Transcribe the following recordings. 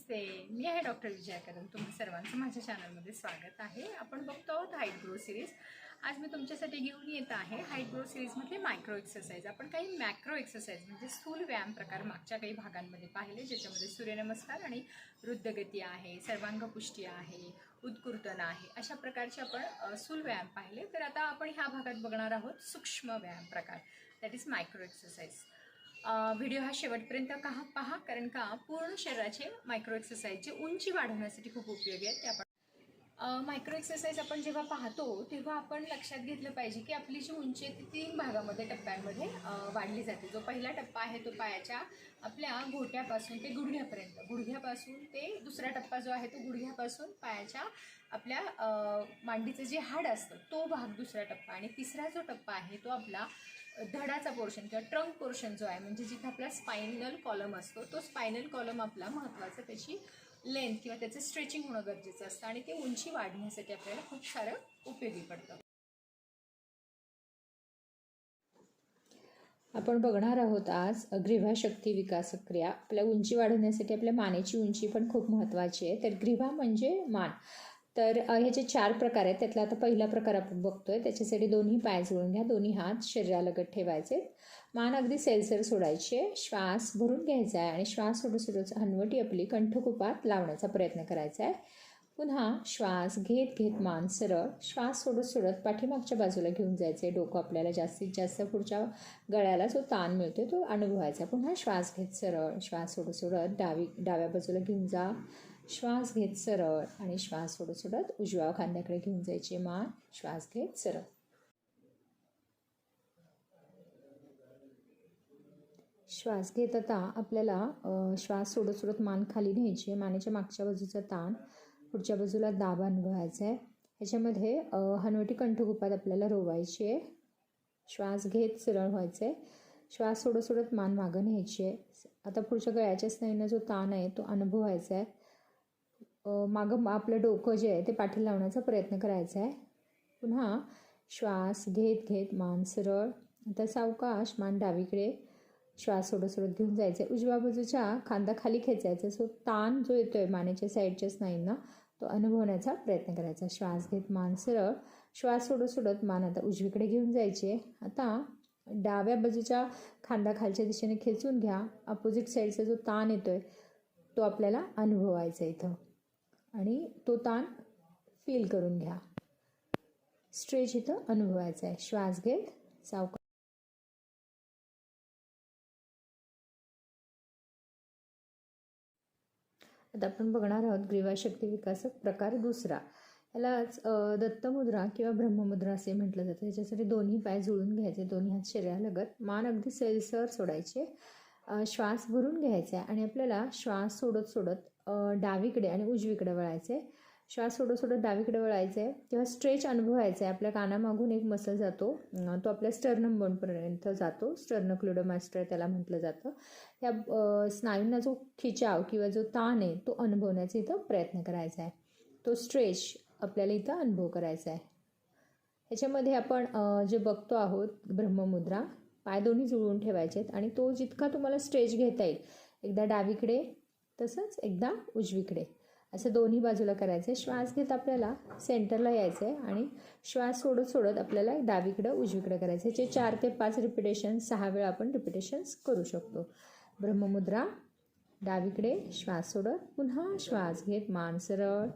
नमस्ते, मी आहे डॉक्टर विजया कदम. तुम्हा सर्वांचं माझ्या चॅनलमध्ये स्वागत आहे. आपण बघतो आहोत हाईट ग्रो सिरीज. आज मी तुमच्यासाठी घेऊन येत आहे हाईट ग्रो सिरीजमधले मायक्रो एक्सरसाइज. आपण काही मॅक्रो एक्सरसाइज म्हणजे स्थूल व्यायाम प्रकार मागच्या काही भागांमध्ये पाहिले, ज्याच्यामध्ये सूर्यनमस्कार आणि वृद्धगती आहे, सर्वांगपुष्टी आहे, उत्कुर्तन आहे, अशा प्रकारचे आपण स्थूल व्यायाम पाहिले. तर आता आपण ह्या भागात बघणार आहोत सूक्ष्म व्यायाम प्रकार, that is micro exercise. Video हा शेवटपर्यंत पहा, कारण का पूर्ण शरीराचे मायक्रो एक्सरसाइज जे उंची वाढवण्यासाठी खूप उपयोगी आहेत ते आपण मायक्रो एक्सरसाइज आपण जेव्हा पाहतो तेव्हा आपण लक्षात घेतलं पाहिजे की आपली जी उंची आहे ती 3 भागामध्ये टप्प्यांमध्ये वाढली जाते. जो पहिला टप्पा आहे तो पायाच्या आपल्या घोट्यापासून ते गुडघ्यापर्यंत, गुडघ्यापासून ते दुसरा टप्पा जो आहे तो गुडघ्यापासून पायाच्या आपल्या मांडीचं जे हाड असतं तो भाग दुसरा टप्पा, आणि तिसरा जो टप्पा आहे तो आपला धडाचा पोर्शन किंवा ट्रंक पोर्शन जो आहे, म्हणजे जिथे आपला स्पायनल कॉलम असतो तो स्पायनल कॉलम आपला महत्त्वाचा, त्याची लेंथ किंवा त्याचं स्ट्रेचिंग होणं गरजेचं असतं आणि ते उंची वाढण्यासाठी आपल्याला खूप सारं उपयोगी पडतं. आपण बघणार आहोत आज ग्रीवा शक्ती विकास क्रिया. आपल्या उंची वाढवण्यासाठी आपल्या मानेची उंची पण खूप महत्त्वाची आहे. तर ग्रीवा म्हणजे मान. तर ह्याचे 4 प्रकार आहेत. त्यातला आता पहिला प्रकार आपण बघतोय. त्याच्यासाठी दोन्ही पाय जोडून घ्या, दोन्ही हात शरीरालगत ठेवायचे, मान अगदी सैलसर सोडायची आहे, श्वास भरून घ्यायचा आहे आणि श्वास सोडत सोडत हनवटी आपली कंठकुपात लावण्याचा प्रयत्न करायचा आहे. पुन्हा श्वास घेत घेत मान सरळ, श्वास सोडत सोडत पाठीमागच्या बाजूला घेऊन जायचे. डोकं आपल्याला जास्तीत जास्त पुढच्या गळ्याला जो ताण मिळतो तो अनुभवायचा. पुन्हा श्वास घेत सरळ, श्वास सोडत सोडत डाव्या बाजूला घेऊन जा, श्वास घेत सरळ आणि श्वास सोडत सोडत उजव्या खांद्याकडे घेऊन जायचे. मान श्वास घेत सरळ. श्वास घेत आता आपल्याला श्वास सोडत सोडत मान खाली न्यायची. मानेच्या मागच्या बाजूचा ताण, पुढच्या बाजूला दाब अनुभवायचा आहे. ह्याच्यामध्ये हनवटी कंठकुपात आपल्याला रोवायची आहे. श्वास घेत सरळ व्हायचं आहे. श्वास सोडत सोडत मान मागं न्यायची आहे. आता पुढच्या गळ्याच्या स्नायूंना जो ताण आहे तो अनुभवायचा आहे. मागं आपलं डोकं जे आहे ते पाठी लावण्याचा प्रयत्न करायचा आहे. पुन्हा श्वास घेत घेत मान सरळ. आता सावकाश मान डावीकडे श्वास सोडत सोडत घेऊन जायचं आहे. उजव्या बाजूच्या खांदा खाली खेचायचा. सो ताण जो येतोय मानेच्या साईडच्या स्नायूंना तो अनुभवण्याचा प्रयत्न करायचा. श्वास घेत मान सरळ, श्वास सोडत सोडत मान आता उजवीकडे घेऊन जायचे. आता डाव्या बाजूच्या खांदा खालच्या दिशेने खेचून घ्या. अपोजिट साईडचा जो ताण येतोय तो आपल्याला अनुभवायचा इथं आणि तो ताण फील करून घ्या. स्ट्रेच इथं अनुभवायचा आहे. श्वास घेत सावकाश. आता आपण बघणार आहोत ग्रीवा शक्ती विकासक प्रकार दुसरा. यालाच दत्तमुद्रा किंवा ब्रह्ममुद्रा असे म्हटलं जातं. याच्यासाठी दोन्ही पाय जुळून घ्यायचे, दोन्ही हात शरीरालगत, मान अगदी सैलसर सोडायचे, श्वास भरून घ्यायचा आहे आणि आपल्याला श्वास सोडत सोडत डावीकडे आणि उजवीकडे वळायचे. श्वास सोडत सोडत डावीकडे वळायचं आहे तेव्हा स्ट्रेच अनुभवायचा आहे. आपल्या कानामागून एक मसल जातो, तो आपल्या स्टर्नम बोनपर्यंत जातो. स्टर्नोक्लेडोमास्टर त्याला म्हटलं जातं. या स्नायूंना जो खिचाव किंवा जो ताण आहे तो अनुभवण्याचा इथं प्रयत्न करायचा आहे. तो स्ट्रेच आपल्याला इथं अनुभव करायचा आहे. ह्याच्यामध्ये आपण जे बघतो आहोत ब्रह्ममुद्रा, पाय दोन्ही जुळवून ठेवायचे आहेत आणि तो जितका तुम्हाला स्ट्रेच घेता येईल, एकदा डावीकडे तसंच एकदा उजवीकडे, असं दोन्ही बाजूला करायचं आहे. श्वास घेत आपल्याला सेंटरला यायचं आहे आणि श्वास सोडत सोडत आपल्याला डावीकडं उजवीकडे करायचं आहे. याचे 4 ते 5 रिपिटेशन, 6 वेळा आपण रिपिटेशन्स करू शकतो. ब्रह्ममुद्रा, डावीकडे श्वास सोडत, पुन्हा श्वास घेत मान सरळ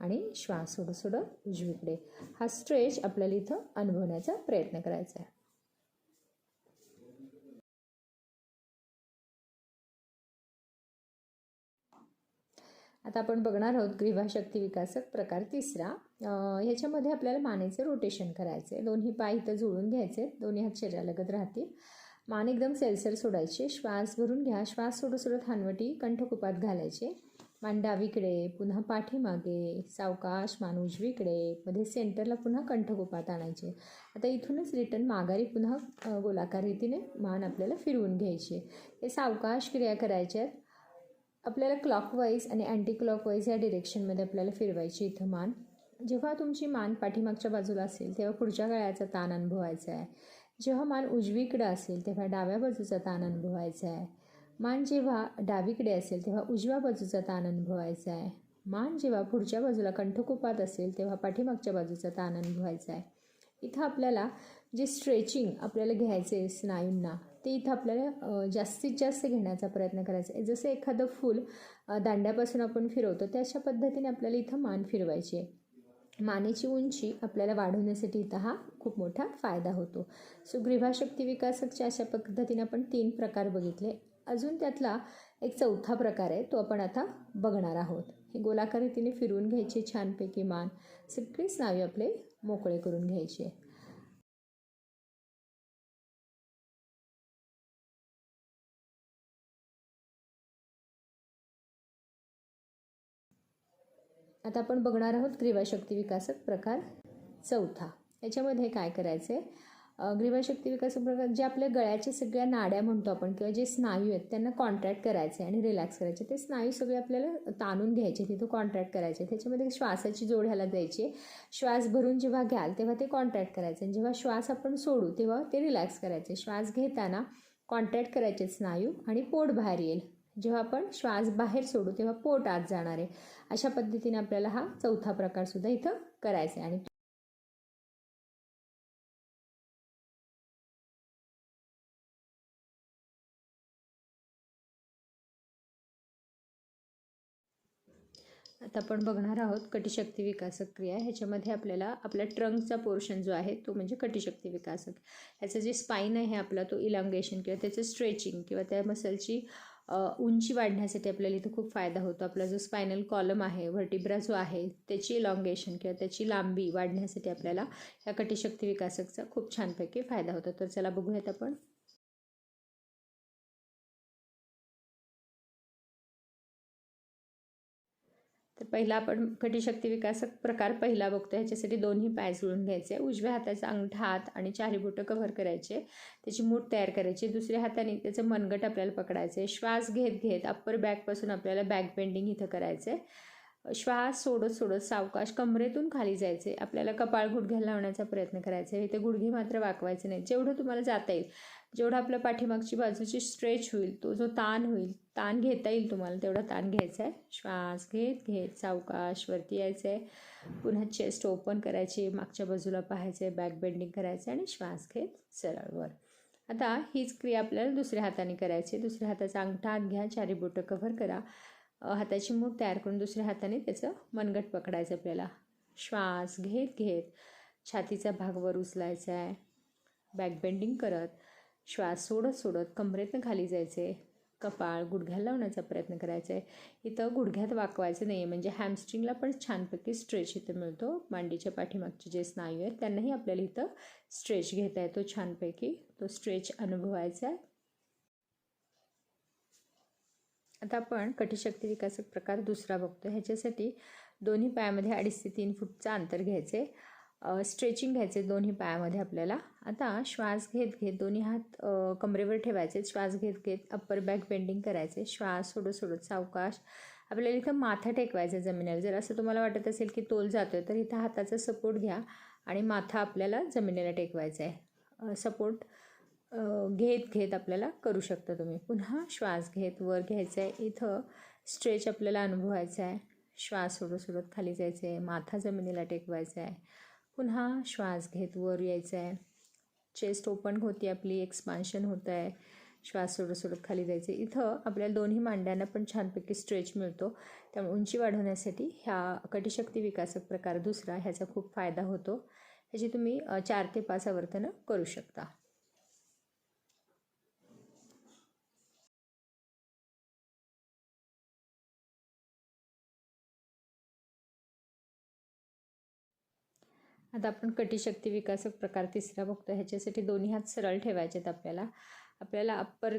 आणि श्वास सोडत सोडत उजवीकडे. हा स्ट्रेच आपल्याला इथं अनुभवण्याचा प्रयत्न करायचा आहे. आता आपण बघणार आहोत ग्रीवा शक्ती विकासक प्रकार तिसरा. ह्याच्यामध्ये आपल्याला मानेचे रोटेशन करायचे. दोन्ही पाय इथं जुळून घ्यायचे, दोन्ही हात शरीरालगत राहतील, मान एकदम सैलसर सोडायचे, श्वास भरून घ्या, श्वास सोडत सोडत हनवटी कंठकुपात घालायचे, मान डावीकडे, पुन्हा पाठीमागे, सावकाश मान उजवीकडे, मध्ये सेंटरला पुन्हा कंठकुपात आणायचे. आता इथूनच रिटर्न माघारी पुन्हा गोलाकार रीतीने मान आपल्याला फिरवून घ्यायचे. हे सावकाश क्रिया करायच्या आहेत. आपल्याला क्लॉकवाईज आणि अँटी क्लॉकवाईज या डिरेक्शनमध्ये आपल्याला फिरवायची इथं मान. जेव्हा तुमची मान पाठीमागच्या बाजूला असेल तेव्हा पुढच्या गळ्याचा ताण अनुभवायचा आहे. जेव्हा मान उजवीकडे असेल तेव्हा डाव्या बाजूचा ताण अनुभवायचा आहे. मान जेव्हा डावीकडे असेल तेव्हा उजव्या बाजूचा ताण अनुभवायचा आहे. मान जेव्हा पुढच्या बाजूला कंठकुपात असेल तेव्हा पाठीमागच्या बाजूचा ताण अनुभवायचा आहे. इथं आपल्याला जे स्ट्रेचिंग आपल्याला घ्यायचे आहे स्नायूंना ते इथं आपल्याला जास्तीत जास्त घेण्याचा प्रयत्न करायचा आहे. जसं एखादं फूल दांड्यापासून आपण फिरवतो त्याच्या पद्धतीने आपल्याला इथं मान फिरवायची आहे. मानेची उंची आपल्याला वाढवण्यासाठी इथं हा खूप मोठा फायदा होतो. सो ग्रीवाशक्ती विकासकच्या अशा पद्धतीने आपण 3 प्रकार बघितले. अजून त्यातला एक चौथा प्रकार आहे तो आपण आता बघणार आहोत. हे गोलाकार रीतीने फिरवून घ्यायचे छानपैकी मान, सगळे स्नायू आपले मोकळे करून घ्यायचे. आता आपण बघणार आहोत ग्रीवाशक्ती विकासक प्रकार चौथा. याच्यामध्ये काय करायचं आहे, ग्रीवाशक्ती विकासक प्रकार जे आपल्या गळ्याच्या सगळ्या नाड्या म्हणतो आपण किंवा जे स्नायू आहेत त्यांना कॉन्ट्रॅक्ट करायचे आणि रिलॅक्स करायचे. ते स्नायू सगळे आपल्याला ताणून घ्यायचे, तिथं कॉन्ट्रॅक्ट करायचे. त्याच्यामध्ये श्वासाची जोड ह्याला द्यायची. श्वास भरून जेव्हा घ्याल तेव्हा ते कॉन्ट्रॅक्ट करायचे आणि जेव्हा श्वास आपण सोडू तेव्हा ते रिलॅक्स करायचे. श्वास घेताना कॉन्ट्रॅक्ट करायचे स्नायू आणि पोट बाहेर येईल. जेव्हा आपण श्वास बाहेर सोडू तेव्हा पोट आत जाणार आहे. अशा पद्धतीने आपल्याला हा चौथा प्रकारसुद्धा इथं करायचा आहे. आणि आता आपण बघणार आहोत कटिशक्ती विकासक क्रिया. ह्याच्यामध्ये आपल्याला आपल्या ट्रंकचा पोर्शन जो आहे तो म्हणजे कटिशक्ती विकासक. ह्याचं जे स्पाईन आहे आपला तो इलॉंगेशन किंवा त्याचं स्ट्रेचिंग किंवा त्या मसलची उंची वाढण्यासाठी आपल्याला इथं खूप फायदा होतो. आपला जो स्पायनल कॉलम आहे, व्हर्टिब्रा जो आहे त्याची इलॉंगेशन किंवा त्याची लांबी वाढण्यासाठी आपल्याला ह्या कटिशक्ती विकासकचा खूप छानपैकी फायदा होतो. तर चला बघूयात आपण. तर पहिला आपण कटिशक्ती विकासक प्रकार पहिला बघतो. ह्याच्यासाठी दोन्ही पाय जुळून घ्यायचे. उजव्या हाताचा अंगठा हात आणि चारी बोटं कव्हर करायचे. त्याची मूठ तयार करायची. दुसऱ्या हाताने त्याचं मनगट आपल्याला पकडायचे. श्वास घेत घेत अप्पर बॅकपासून आपल्याला बॅक बेंडिंग इथं करायचं आहे. श्वास सोडत सोडत सावकाश कमरेतून खाली जायचे. आपल्याला कपाळ गुडघ्याला लावण्याचा प्रयत्न करायचा आहे. इथे गुडघे मात्र वाकवायचे नाही. जेवढं तुम्हाला जाता येईल, जेवढं आपल्या पाठीमागची बाजूची स्ट्रेच होईल, तो जो ताण होईल, ताण घेता येईल तुम्हाला तेवढा ताण घ्यायचा आहे. श्वास घेत घेत सावकाश वरती यायचं आहे. पुन्हा चेस्ट ओपन करायची, मागच्या बाजूला पाहायचं आहे, बॅक बेंडिंग करायचं आणि श्वास घेत सरळ वर. आता हीच क्रिया आपल्याला दुसऱ्या हाताने करायची. दुसऱ्या हाताचा अंगठा हात घ्या, चारी बोटं कव्हर करा. हाताची मूठ तयार करून दुसऱ्या हाताने त्याचं मनगट पकडायचं आपल्याला. श्वास घेत घेत छातीचा भाग वर उचलायचा आहे. बॅक बेंडिंग करत श्वास सोडत सोडत कमरेतनं खाली जायचे. कपाळ गुडघ्याला लावण्याचा प्रयत्न करायचा आहे. इथं गुडघ्यात वाकवायचं नाही आहे, म्हणजे हॅमस्ट्रिंगला पण छानपैकी स्ट्रेच इथं मिळतो. मांडीच्या पाठीमागचे जे स्नायू आहेत त्यांनाही आपल्याला इथं स्ट्रेच घेता येतो छानपैकी. तो स्ट्रेच अनुभवायचा आहे. आता आपण कटिशक्ती विकासक प्रकार दुसरा बघतो. ह्याच्यासाठी दोन्ही पायामध्ये 2.5 ते 3 फूटचं अंतर घ्यायचे. स्ट्रेचिंग घ्यायचे दोन्ही पायामध्ये आपल्याला. आता श्वास घेत घेत दोन्ही हात कमरेवर ठेवायचे. श्वास घेत घेत अप्पर बॅक बेंडिंग करायचे. श्वास सोडत सोडत सावकाश आपल्याला इथं माथा टेकवायचा जमिनीला. जर असं तुम्हाला वाटत असेल की तोल जातोय तर इथं हाताचा सपोर्ट घ्या आणि माथा आपल्याला जमिनीला टेकवायचा आहे. सपोर्ट घेत घेत आपल्याला करू शकता तुम्ही. पुन्हा श्वास घेत वर घ्यायचा आहे. इथं स्ट्रेच आपल्याला अनुभवायचा आहे. श्वास सोडत सोडत खाली जायचं आहे. माथा जमिनीला टेकवायचा आहे. पुन्हा श्वास घेत वर यायचं आहे. चेस्ट ओपन होती आपली, एक्सपान्शन होतं आहे. श्वास सोडत सोडत खाली जायचे. इथं आपल्याला दोन्ही मांड्यांना पण छानपैकी स्ट्रेच मिळतो. त्यामुळे उंची वाढवण्यासाठी ह्या कटिशक्ती विकासक प्रकार दुसरा ह्याचा खूप फायदा होतो. ह्याची तुम्ही 4 ते 5 आवर्तनं करू शकता. आता आपण कटिशक्ती विकासक प्रकार तिसरा बघतो. ह्याच्यासाठी दोन्ही हात सरळ ठेवायचे आहेत आपल्याला. आपल्याला अप्पर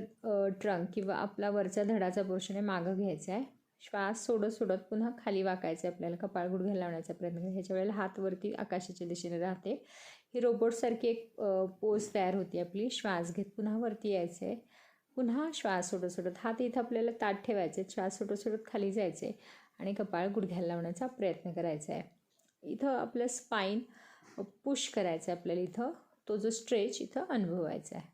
ट्रंक किंवा आपला वरचा धडाचा पोर्शन आहे मागं घ्यायचा आहे. श्वास सोडत सोडत पुन्हा खाली वाकायचं आहे आपल्याला. कपाळ गुडघ्याला लावण्याचा प्रयत्न करायचा. ह्याच्या वेळेला हात वरती आकाशाच्या दिशेने राहते. ही रोबोटसारखी एक पोज तयार होती आपली. श्वास घेत पुन्हा वरती यायचं आहे. पुन्हा श्वास सोडत सोडत हात इथं आपल्याला ताठ ठेवायचे. श्वास सोडत सोडत खाली जायचे आणि कपाळ गुडघ्याला लावण्याचा प्रयत्न करायचा आहे. इथं आपलं स्पाईन पुश करायचं आहे आपल्याला. इथं तो जो स्ट्रेच इथं अनुभवायचा आहे.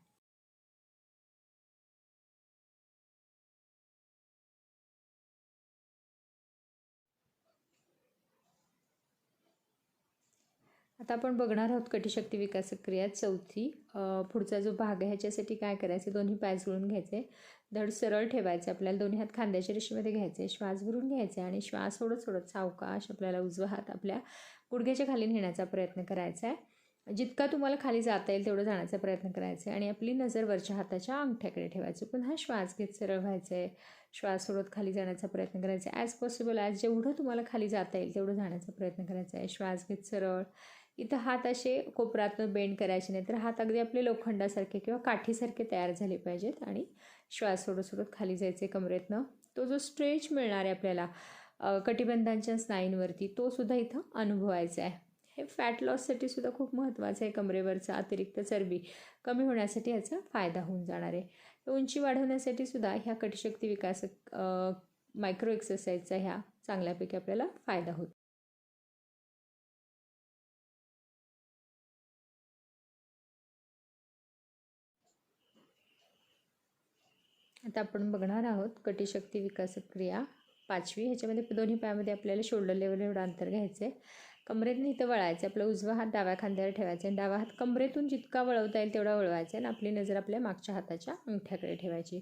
आता आपण बघणार आहोत कटिशक्ती विकासक क्रिया चौथी. पुढचा जो भाग आहे ह्याच्यासाठी काय करायचं, दोन्ही पाय जुळून घ्यायचे, धड सरळ ठेवायचे, आपल्याला दोन्ही हात खांद्याच्या रेषेमध्ये घ्यायचे, श्वास भरून घ्यायचे आणि श्वास सोडत सोडत सावकाश आपल्याला उजवा हात आपल्या गुडघ्याच्या खाली नेण्याचा प्रयत्न करायचा आहे. जितका तुम्हाला खाली जाता येईल तेवढं जाण्याचा प्रयत्न करायचा आहे आणि आपली नजर वरच्या हाताच्या अंगठ्याकडे ठेवायची. पुन्हा श्वास घेत सरळ व्हायचं आहे, श्वास सोडत खाली जाण्याचा प्रयत्न करायचा आहे. ॲज पॉसिबल ॲज जेवढं तुम्हाला खाली जाता येईल तेवढं जाण्याचा प्रयत्न करायचा आहे. श्वास घेत सरळ. इथं हात असे कोपरातनं बेंड करायचे नाही, तर हात अगदी आपले लोखंडासारखे किंवा काठीसारखे तयार झाले पाहिजेत आणि श्वास सोडत सोडत खाली जायचे कमरेतनं. तो जो स्ट्रेच मिळणार आहे आपल्याला कटिबंधांच्या स्नायूंवरती, तो सुद्धा इथं अनुभवायचा आहे. हे फॅट लॉससाठी सुद्धा खूप महत्त्वाचं आहे. कमरेवरचा अतिरिक्त चरबी कमी होण्यासाठी ह्याचा फायदा होऊन जाणार आहे. उंची वाढवण्यासाठी सुद्धा ह्या कटिशक्ती विकासक मायक्रो एक्सरसाइजचा ह्या चांगल्यापैकी आपल्याला फायदा होतो. आता आपण बघणार आहोत कटिशक्ती विकासक क्रिया पाचवी. ह्याच्यामध्ये दोन्ही पायामध्ये आपल्याला शोल्डर लेवल एवढं अंतर घ्यायचं आहे. कमरेतून इथं वळायचं, आपला उजवा हात डाव्या खांद्यावर ठेवायचा आणि डावा हात कमरेतून जितका वळवता येईल तेवढा वळवायचा आणि आपली नजर आपल्या मागच्या हाताच्या अंगठ्याकडे ठेवायची.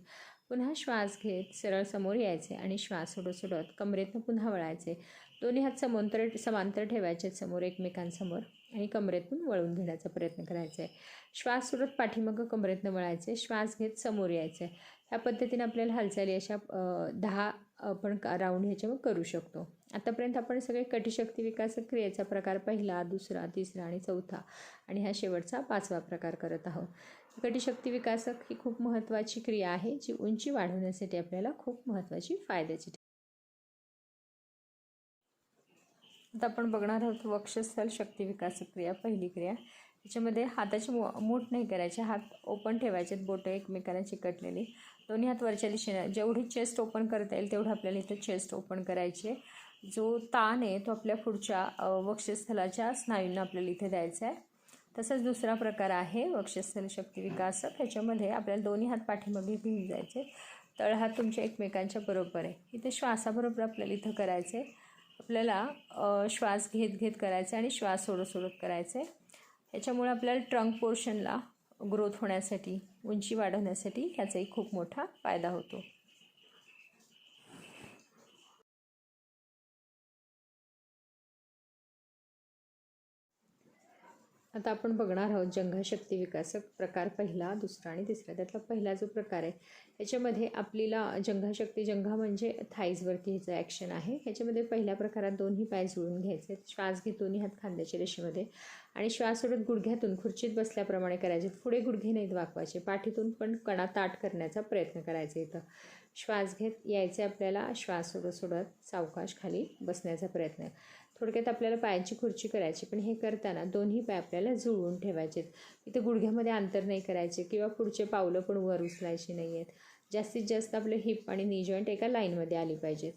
पुन्हा श्वास घेत सरळ समोर यायचे आणि श्वास सोडत सोडत कमरेतून पुन्हा वळायचे. दोन्ही हात समांतर ठेवायचे समोर एकमेकांसमोर आणि कमरेतून वळून घेण्याचा प्रयत्न करायचा आहे. श्वास सोडत पाठीमागं कमरेतनं वळायचे, श्वास घेत समोर यायचे. ह्या पद्धतीने आपल्याला हालचाली अशा 10 आपण राऊंड ह्याच्यावर करू शकतो. आतापर्यंत आपण सगळे कटिशक्ती विकासक क्रियेचा प्रकार पहिला, दुसरा, तिसरा आणि चौथा आणि हा शेवटचा 5वा प्रकार करत आहोत. कटिशक्ती विकासक ही खूप महत्त्वाची क्रिया आहे, जी उंची वाढवण्यासाठी आपल्याला खूप महत्त्वाची फायद्याची. आता आपण बघणार आहोत वक्षस्थल शक्ती विकासक क्रिया पहिली क्रिया. त्याच्यामध्ये हाताची मूठ नाही करायचे, हात ओपन ठेवायचे, बोटं एकमेकांना चिकटलेली, दोन्ही हात वरच्या दिशेने. जेवढी चेस्ट ओपन करता येईल तेवढं आपल्याला इथं चेस्ट ओपन करायचे. जो ताण आहे तो आपल्या पुढच्या वक्षस्थलाच्या स्नायूंना आपल्याला इथे द्यायचा आहे. तसंच दुसरा प्रकार आहे वक्षस्थल शक्ती विकासक. ह्याच्यामध्ये आपल्याला दोन्ही हात पाठीमागे घेऊन जायचे, तळहात तुमच्या एकमेकांच्या बरोबर आहे. इथे श्वासाबरोबर आपल्याला इथं करायचे. आपल्याला श्वास घेत घेत करायचे आणि श्वास सोडत सोडत करायचे. ह्याच्यामुळे आपल्याला ट्रंक पोर्शनला ग्रोथ होण्यासाठी, उंची वाढवण्यासाठी ह्याचाही खूप मोठा फायदा होतो. आता आपण बघणार आहोत जंघाशक्ती विकासक प्रकार पहिला, दुसरा आणि तिसरा. त्यातला पहिला जो प्रकार आहे ह्याच्यामध्ये आपल्याला जंघाशक्ती, जंघा म्हणजे थाईजवरती ह्याचं ॲक्शन आहे. ह्याच्यामध्ये पहिल्या प्रकारात दोन्ही पाय जुळून घ्यायचे, श्वास घेत दोन्ही हात खांद्याच्या रेषेमध्ये आणि श्वास सोडत गुडघ्यातून खुर्चीत बसल्याप्रमाणे करायचे. पुढे गुडघे नाहीत वाकवायचे, पाठीतून पण कणा ताट करण्याचा प्रयत्न करायचा. इथं श्वास घेत यायचे आपल्याला, श्वास सोडत सोडत सावकाश खाली बसण्याचा प्रयत्न. थोडक्यात आपल्याला पायांची खुर्ची करायची, पण हे करताना दोन्ही पाय आपल्याला जुळवून ठेवायचे. इथे गुडघ्यामध्ये अंतर नाही करायचे किंवा पुढचे पावलं पण वर उचलायची नाही आहेत. जास्तीत जास्त आपले हिप आणि नी जॉईंट एका लाईनमध्ये आली पाहिजेत.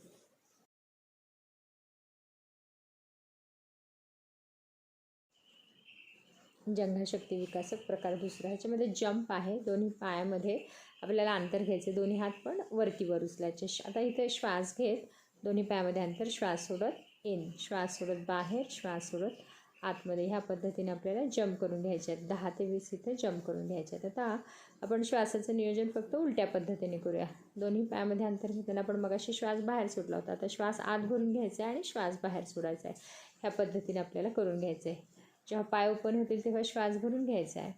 जंघाशक्ती विकासक प्रकार दुसरा. ह्याच्यामध्ये जंप आहे. दोन्ही पायामध्ये आपल्याला अंतर घ्यायचे, दोन्ही हात पण वरती वर उचलायचे. आता इथे श्वास घेत दोन्ही पायामध्ये अंतर, श्वास सोडत इन, श्वास सोडत बाहेर, श्वास सोडत आतमध्ये. ह्या पद्धतीने आपल्याला जंप करून घ्यायचे आहेत. 10 ते 20 इथे जंप करून घ्यायचे आहेत. आता आपण श्वासाचं नियोजन फक्त उलट्या पद्धतीने करूया. दोन्ही पायामध्ये अंतर घेताना आपण मगाशी श्वास बाहेर सोडला होता, आता श्वास आत भरून घ्यायचा आहे आणि श्वास बाहेर सोडायचा आहे. ह्या पद्धतीने आपल्याला करून घ्यायचं आहे. जेव्हा पाय ओपन होतील तेव्हा श्वास भरून घ्यायचा आहे.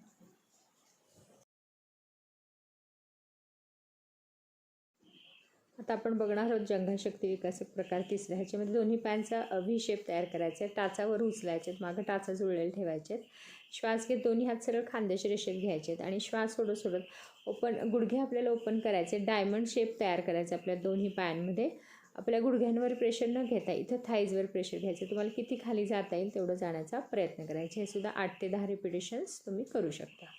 आता आपण बघणार आहोत जंघाशक्ती विकासक प्रकार तिसरा. ह्याच्यामध्ये दोन्ही पायांचा व्ही शेप तयार करायचा आहे, टाचावर उचलायचे, मागं टाचा जुळलेले ठेवायचे. श्वास घेत दोन्ही हात सरळ खांद्याच्या रेषेत घ्यायचे आणि श्वास सोडत सोडत गुडघे आपल्याला ओपन करायचे. डायमंड शेप तयार करायचा आपल्या दोन्ही पायांमध्ये. आपल्या गुडघ्यांवर प्रेशर न घेता इथं थाईजवर प्रेशर घ्यायचं. तुम्हाला किती खाली जाता येईल तेवढं जाण्याचा प्रयत्न करायचा. हे सुद्धा 8 ते 10 रिपिटेशन्स तुम्ही करू शकता.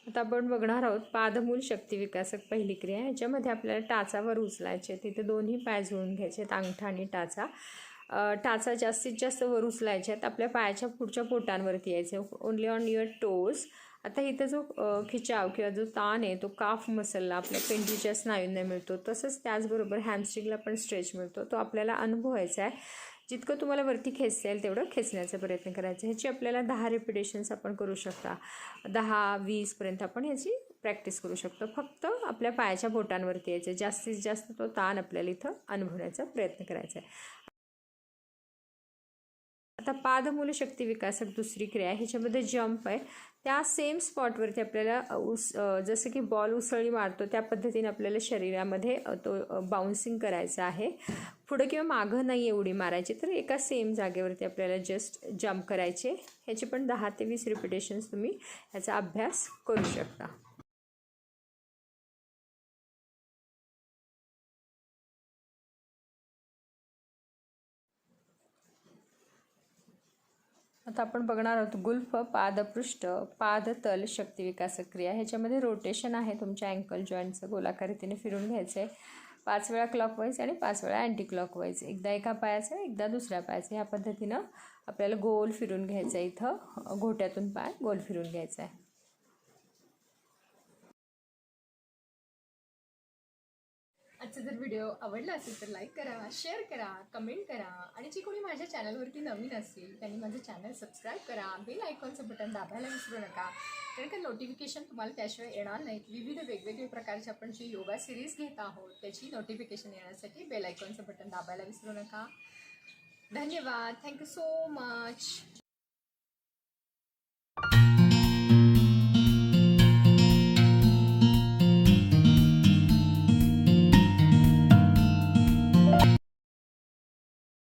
आता आपण बघणार आहोत पादमूल शक्ती विकासक पहिली क्रिया. ह्याच्यामध्ये आपल्याला टाचावर उचलायचे, तिथे दोन्ही पाय जुळून घ्यायचे, अंगठा आणि टाचा. टाचा जास्तीत जास्त वर उचलायचे आहेत, आपल्या पायाच्या पुढच्या पोटांवरती यायचे. ओनली ऑन युअर टोज आता इथं जो खिचाव किंवा जो ताण आहे तो काफ मसलला आपल्या पेंडीच्या स्नायूंना मिळतो, तसंच त्याचबरोबर हॅमस्ट्रिंगला पण स्ट्रेच मिळतो. तो आपल्याला अनुभवायचा आहे. जितकं तुम्हाला वरती खेचता येईल तेवढं खेचण्याचा प्रयत्न करायचा. ह्याची आपल्याला 10 रिपिटेशन्स आपण करू शकता. 10-20पर्यंत आपण ह्याची प्रॅक्टिस करू शकतो. फक्त आपल्या पायाच्या बोटांवरती यायचं, जास्तीत जास्त तो ताण आपल्याला इथं अनुभवण्याचा प्रयत्न करायचा आहे. आता पादमूल शक्ती विकासक दुसरी क्रिया, ह्याच्यामध्ये जंप आहे. त्या सेम स्पॉटवरती आपल्याला जसं की बॉल उसळी मारतो त्या पद्धतीने आपल्याला शरीरामध्ये तो बाउन्सिंग करायचा आहे. पुढं किंवा मागं नाही एवढी मारायची, तर एका सेम जागेवरती आपल्याला जस्ट जंप करायचे. ह्याचे पण 10 ते 20 रिपिटेशन्स तुम्ही ह्याचा अभ्यास करू शकता. आता आपण बघणार आहोत गुल्फ पादपृष्ठ पादतल शक्ती विकासक क्रिया. ह्याच्यामध्ये रोटेशन आहे. तुमच्या अँकल जॉईंटचं गोलाकार रीतीने फिरून घ्यायचं आहे. 5 वेळा क्लॉकवाईज आणि 5 वेळा अँटी क्लॉकवाईज. एकदा एका पायाचं एकदा दुसऱ्या पायाचं. ह्या पद्धतीनं आपल्याला गोल फिरून घ्यायचं आहे. इथं घोट्यातून पाय गोल फिरून घ्यायचा आहे. आजचा जर व्हिडिओ आवडला असेल तर लाईक करा, शेअर करा, कमेंट करा आणि जी कोणी माझ्या चॅनलवरती नवीन असतील त्यांनी माझं चॅनल सबस्क्राईब करा. बेल आयकॉनचं बटन दाबायला विसरू नका, कारण का नोटिफिकेशन तुम्हाला त्याशिवाय येणार नाहीत. विविध वेगवेगळे प्रकारचे आपण जी योगा सिरीज घेत आहोत त्याची नोटिफिकेशन येण्यासाठी बेल आयकॉनचं बटन दाबायला विसरू नका. धन्यवाद. Thank you so much.